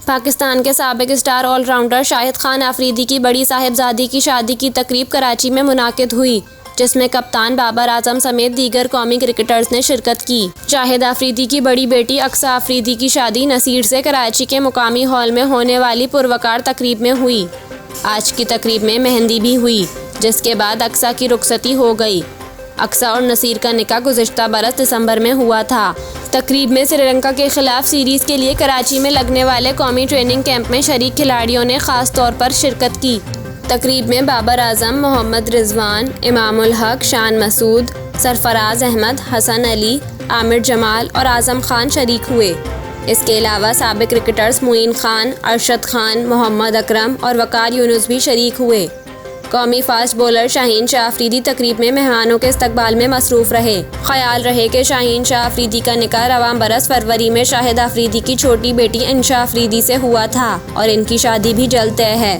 पाकिस्तान के साबिक star allrounder Shahid Khan Afridi की बड़ी साहिबजादी की शादी की तकरीब कराची में मुनाकिद हुई, जिसमें कप्तान बाबर आजम समेत दीगर कौमी क्रिकेटर्स ने शिरकत की। शाहिद आफरीदी की बड़ी बेटी अक्सा आफरीदी की शादी नसीर से कराची के मुकामी हॉल में होने वाली पुरवकार तकरीब में हुई। आज की तकरीब में मेहंदी भी हुई, जिसके बाद अक्सा की रुखसती हो गई। अक्सा और नसीर का निकाह गुज़िश्ता बरस दिसंबर में हुआ था। तकरीब में श्रीलंका के खिलाफ सीरीज़ के लिए कराची में लगने वाले कौमी ट्रेनिंग कैंप में शरीक खिलाड़ियों ने ख़ास तौर पर शिरकत की। तकरीब में बाबर आजम, मोहम्मद रिजवान, इमामुल हक, शान मसूद, सरफराज अहमद, हसन अली, आमिर जमाल और आजम खान शरीक हुए। इसके अलावा साबिक क्रिकेटर्स मुईन खान, अरशद खान, मोहम्मद अकरम और वकार यूनुस भी शरीक हुए। कौमी फास्ट बॉलर शाहीन शाह आफरीदी तकरीब में मेहमानों के इस्तकबाल में मसरूफ़ रहे। ख्याल रहे कि शाहीन शाह आफरीदी का निकाह रवां बरस फरवरी में शाहिद आफरीदी की छोटी बेटी इंशा आफरीदी से हुआ था और इनकी शादी भी जल्द तय है।